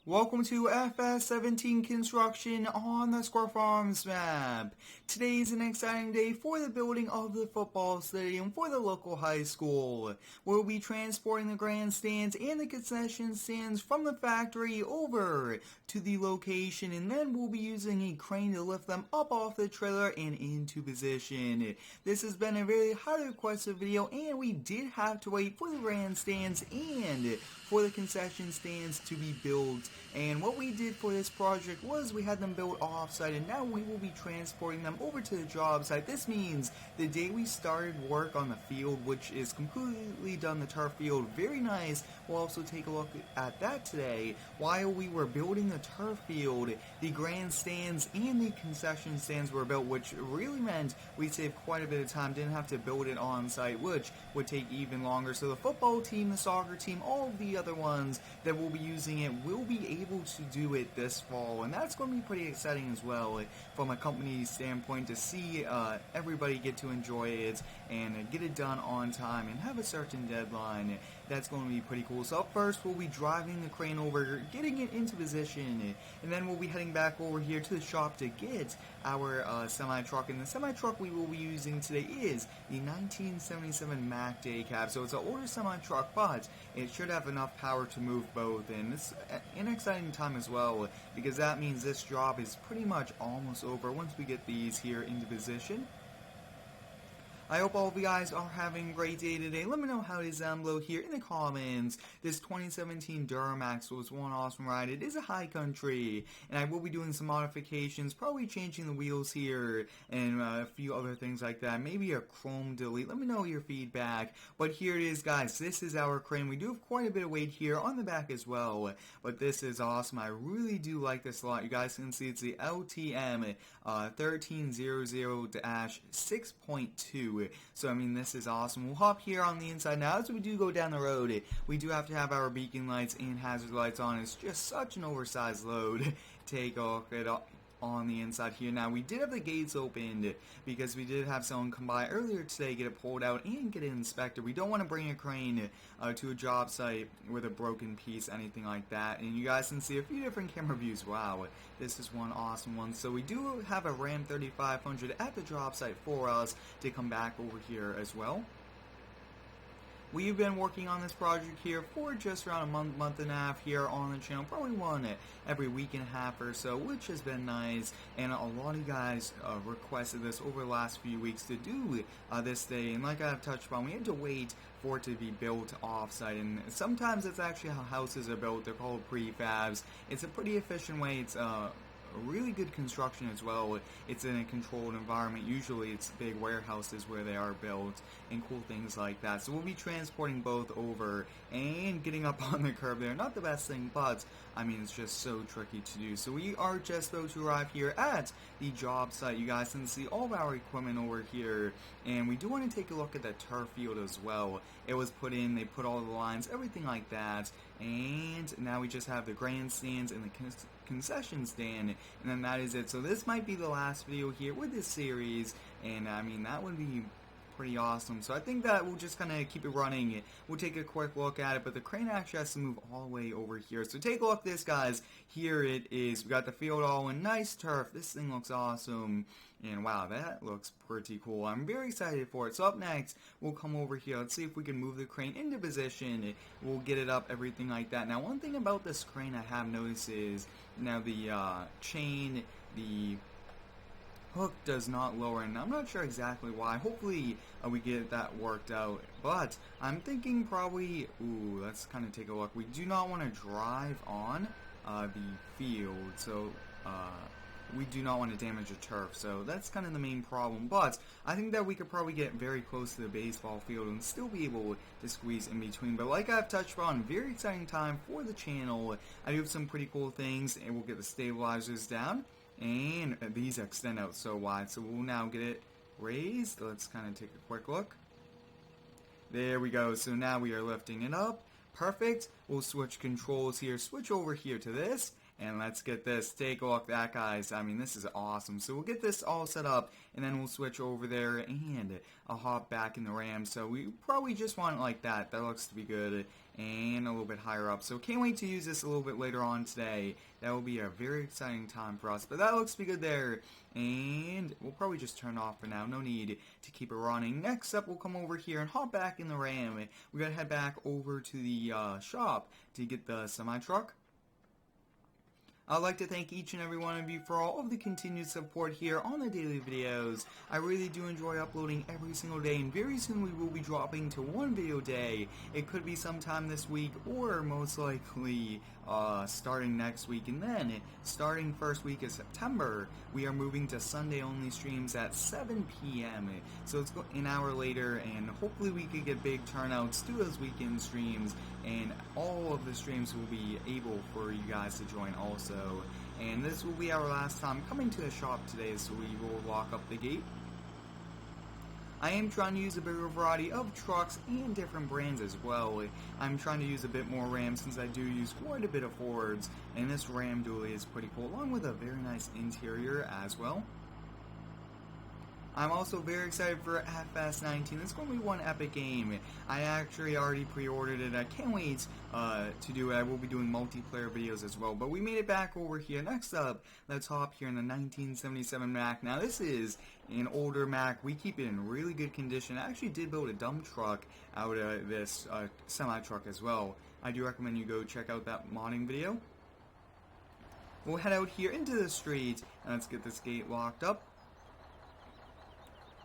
Welcome to FS17 construction on the Square Farms map. Today is an exciting day for the building of the football stadium for the local high school. We'll be transporting the grandstands and the concession stands from the factory over to the location, and then we'll be using a crane to lift them up off the trailer and into position. This has been a very highly requested video, and we did have to wait for the grandstands and for the concession stands to be built. And what we did for this project was we had them built off-site, and now we will be transporting them over to the job site. This means the day we started work on the field, which is completely done, the turf field, very nice. We'll also take a look at that today. While we were building the turf field, the grandstands and the concession stands were built, which really meant we saved quite a bit of time, didn't have to build it on-site, which would take even longer. So the football team, the soccer team, all of the other ones that will be using it will be able to do it this fall, and that's going to be pretty exciting as well from a company standpoint to see everybody get to enjoy it and get it done on time and have a certain deadline. That's going to be pretty cool. So up first we'll be driving the crane over, getting it into position, and then we'll be heading back over here to the shop to get our semi-truck. And the semi-truck we will be using today is the 1977 Mack Day Cab. So it's an older semi-truck, but it should have enough power to move both, and it's an exciting time as well, because that means this job is pretty much almost over once we get these here into position. I hope all of you guys are having a great day today. Let me know how it is down below here in the comments. This 2017 Duramax was one awesome ride. It is a high country, and I will be doing some modifications, probably changing the wheels here and a few other things like that. Maybe a chrome delete. Let me know your feedback. But here it is, guys. This is our crane. We do have quite a bit of weight here on the back as well, but this is awesome. I really do like this a lot. You guys can see it's the LTM 1300-6.2. So I mean, this is awesome. We'll hop here on the inside now. As we do go down the road, we do have to have our beacon lights and hazard lights on. It's just such an oversized load. Take a look at on the inside here. Now, we did have the gates opened because we did have someone come by earlier today, get it pulled out and get it inspected. We don't want to bring a crane to a job site with a broken piece, anything like that. And you guys can see a few different camera views. Wow, this is one awesome one. So we do have a Ram 3500 at the job site for us to come back over here as well. We've been working on this project here for just around a month and a half here on the channel, probably one every week and a half or so, which has been nice, and a lot of you guys requested this over the last few weeks to do this day, and like I've touched upon, we had to wait for it to be built off-site, and sometimes that's actually how houses are built. They're called prefabs. It's a pretty efficient way. It's really good construction as well. It's in a controlled environment. Usually it's big warehouses where they are built and cool things like that. So we'll be transporting both over and getting up on the curb there. Not the best thing, but I mean, it's just so tricky to do. So we are just about to arrive here at the job site. You guys can see all of our equipment over here, and we do want to take a look at the turf field as well. It was put in, they put all the lines, everything like that, and now we just have the grandstands and the concession stand, and then that is it. So this might be the last video here with this series, and I mean, that would be pretty awesome. So I think that we'll just kind of keep it running. We'll take a quick look at it, but the crane actually has to move all the way over here. So take a look at this, guys. Here it is. We got the field all in nice turf. This thing looks awesome, and wow, that looks pretty cool. I'm very excited for it. So up next, we'll come over here. Let's see if we can move the crane into position. We'll get it up, everything like that. Now, one thing about this crane I have noticed is now the chain, the hook does not lower, and I'm not sure exactly why. Hopefully we get that worked out, but I'm thinking probably, ooh, let's kind of take a look. We do not want to drive on the field, so we do not want to damage the turf, so that's kind of the main problem. But I think that we could probably get very close to the baseball field and still be able to squeeze in between. But like I've touched on, very exciting time for the channel. I do have some pretty cool things, and we'll get the stabilizers down, and these extend out so wide. So we'll now get it raised. Let's kind of take a quick look. There we go. So now we are lifting it up. Perfect. We'll switch controls here, switch over here to this, And let's get this. Take a look at that, guys. I mean, this is awesome. So we'll get this all set up, and then we'll switch over there, and I'll hop back in the Ram. So we probably just want it like that. That looks to be good, and a little bit higher up. So can't wait to use this a little bit later on today. That will be a very exciting time for us. But that looks to be good there, and we'll probably just turn it off for now. No need to keep it running. Next up, we'll come over here and hop back in the Ram. We're going to head back over to the shop to get the semi-truck. I'd like to thank each and every one of you for all of the continued support here on the daily videos. I really do enjoy uploading every single day, and very soon we will be dropping to one video a day. It could be sometime this week, or most likely starting next week, and then starting first week of September, we are moving to Sunday only streams at 7 p.m. So it's an hour later, and hopefully we could get big turnouts to those weekend streams, and all of the streams will be able for you guys to join also. And this will be our last time coming to the shop today, so we will lock up the gate. I am trying to use a bigger variety of trucks and different brands as well. I'm trying to use a bit more Ram since I do use quite a bit of Fords, and this Ram dually is pretty cool, along with a very nice interior as well. I'm also very excited for FS19. It's going to be one epic game. I actually already pre-ordered it. I can't wait to do it. I will be doing multiplayer videos as well. But we made it back over here. Next up, let's hop here in the 1977 Mac. Now this is an older Mac. We keep it in really good condition. I actually did build a dump truck out of this semi-truck as well. I do recommend you go check out that modding video. We'll head out here into the street, and let's get this gate locked up.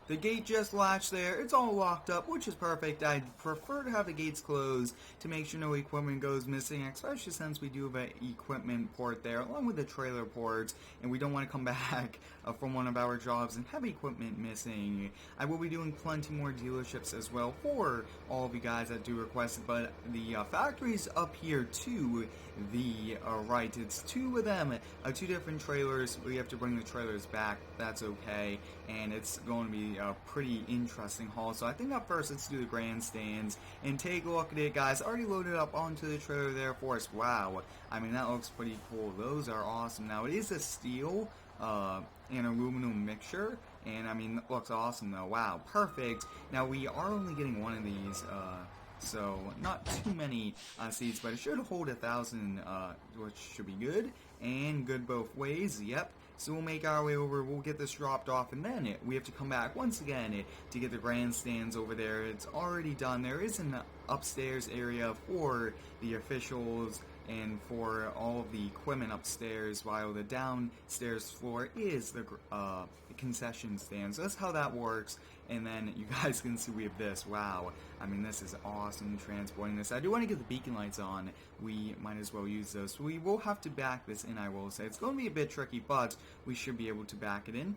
The gate just latched there. It's all locked up, which is perfect. I'd prefer to have the gates closed to make sure no equipment goes missing, especially since we do have an equipment port there, along with the trailer ports, and we don't want to come back from one of our jobs and have equipment missing. I will be doing plenty more dealerships as well for all of you guys that do request it, but the factory's up here to the right. It's two of them, two different trailers. We have to bring the trailers back. That's okay, and it's going to be a pretty interesting haul. So I think up first, let's do the grandstands and take a look at it, guys. Already loaded up onto the trailer there for us. Wow, I mean, that looks pretty cool. Those are awesome. Now it is a steel and aluminum mixture, and I mean, it looks awesome though. Wow, perfect. Now we are only getting one of these, so not too many seats, but it should hold 1,000, which should be good, and good both ways. Yep. So we'll make our way over, we'll get this dropped off, and then we have to come back once again to get the grandstands over there. It's already done. There is an upstairs area for the officials and for all of the equipment upstairs, while the downstairs floor is the concession stand. So that's how that works. And then you guys can see we have this. Wow, I mean, this is awesome transporting this. I do want to get the beacon lights on. We might as well use those. So we will have to back this in, I will say. It's going to be a bit tricky, but we should be able to back it in.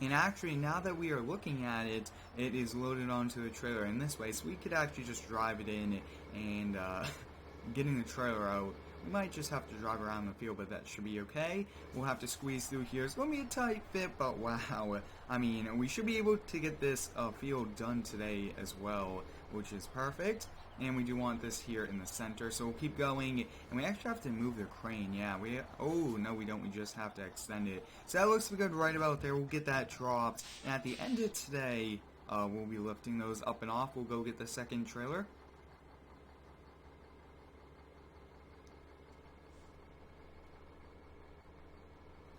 And actually, now that we are looking at it, it is loaded onto the trailer in this way, so we could actually just drive it in, and getting the trailer out, we might just have to drive around the field, but that should be okay. We'll have to squeeze through here. It's going to be a tight fit, but wow, I mean, we should be able to get this field done today as well, which is perfect. And we do want this here in the center, so we'll keep going, and we actually have to move the crane. Yeah, oh no, we don't. We just have to extend it. So that looks good right about there. We'll get that dropped, and at the end of today, we'll be lifting those up and off. We'll go get the second trailer.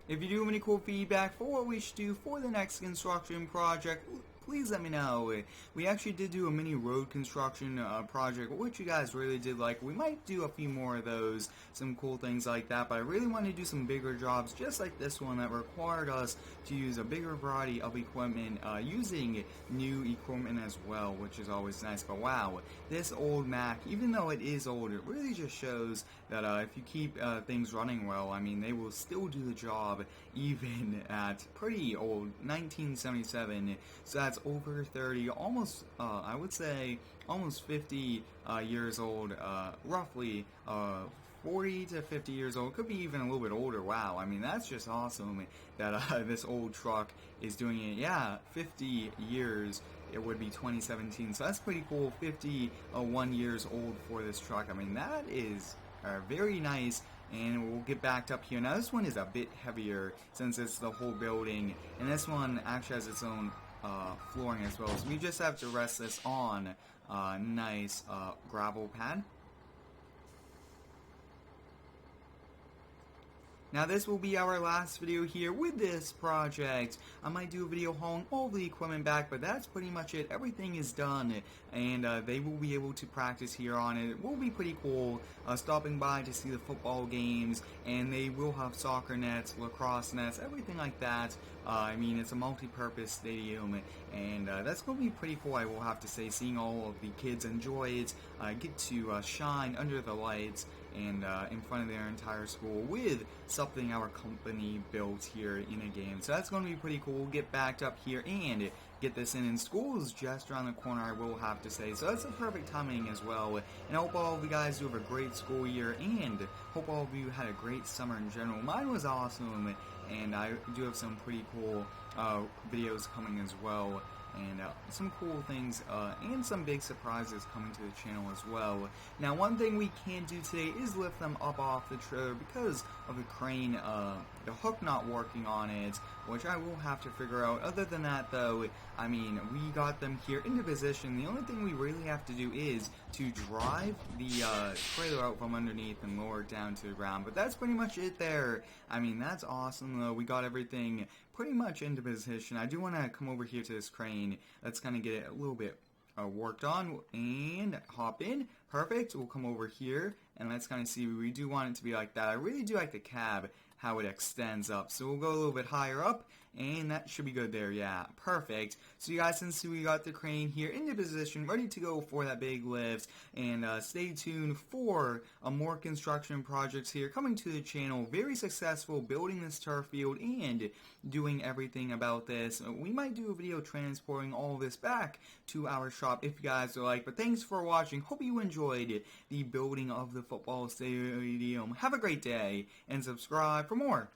If you do have any cool feedback for what we should do for the next construction project, please let me know. We actually did do a mini road construction project, which you guys really did like. We might do a few more of those, some cool things like that, but I really want to do some bigger jobs just like this one that required us to use a bigger variety of equipment, using new equipment as well, which is always nice. But wow, this old Mac, even though it is old, it really just shows that if you keep things running well, I mean, they will still do the job even at pretty old 1977. So that's over 30, almost, I would say, almost 50 years old, roughly 40 to 50 years old, could be even a little bit older. Wow, I mean, that's just awesome that this old truck is doing it. Yeah, 50 years, it would be 2017, so that's pretty cool. 51 years old for this truck. I mean, that is are very nice, and we'll get backed up here. Now this one is a bit heavier since it's the whole building, and this one actually has its own flooring as well, so we just have to rest this on a nice gravel pad. Now this will be our last video here with this project. I might do a video hauling all the equipment back, but that's pretty much it. Everything is done, and they will be able to practice here on it. It will be pretty cool stopping by to see the football games, and they will have soccer nets, lacrosse nets, everything like that. I mean, it's a multi-purpose stadium, and that's going to be pretty cool, I will have to say, seeing all of the kids enjoy it, get to shine under the lights, and in front of their entire school with something our company built here in a game. So that's going to be pretty cool. We'll get backed up here and get this in school is just around the corner, I will have to say. So that's a perfect timing as well. And I hope all of you guys do have a great school year, and hope all of you had a great summer in general. Mine was awesome, and I do have some pretty cool videos coming as well, and some cool things and some big surprises coming to the channel as well. Now one thing we can't do today is lift them up off the trailer because of the crane, the hook not working on it, which I will have to figure out. Other than that though, I mean, we got them here into position. The only thing we really have to do is to drive the trailer out from underneath and lower it down to the ground, but that's pretty much it there. I mean, that's awesome though. We got everything pretty much into position. I do want to come over here to this crane. Let's kind of get it a little bit worked on and hop in. Perfect. We'll come over here and let's kind of see. We do want it to be like that. I really do like the cab, how it extends up. So we'll go a little bit higher up, and that should be good there. Yeah, perfect. So you guys can see we got the crane here into position, ready to go for that big lift, and stay tuned for more construction projects here coming to the channel. Very successful building this turf field and doing everything about this. We might do a video transporting all of this back to our shop if you guys are like. But thanks for watching. Hope you enjoyed the building of the football stadium. Have a great day and subscribe for more.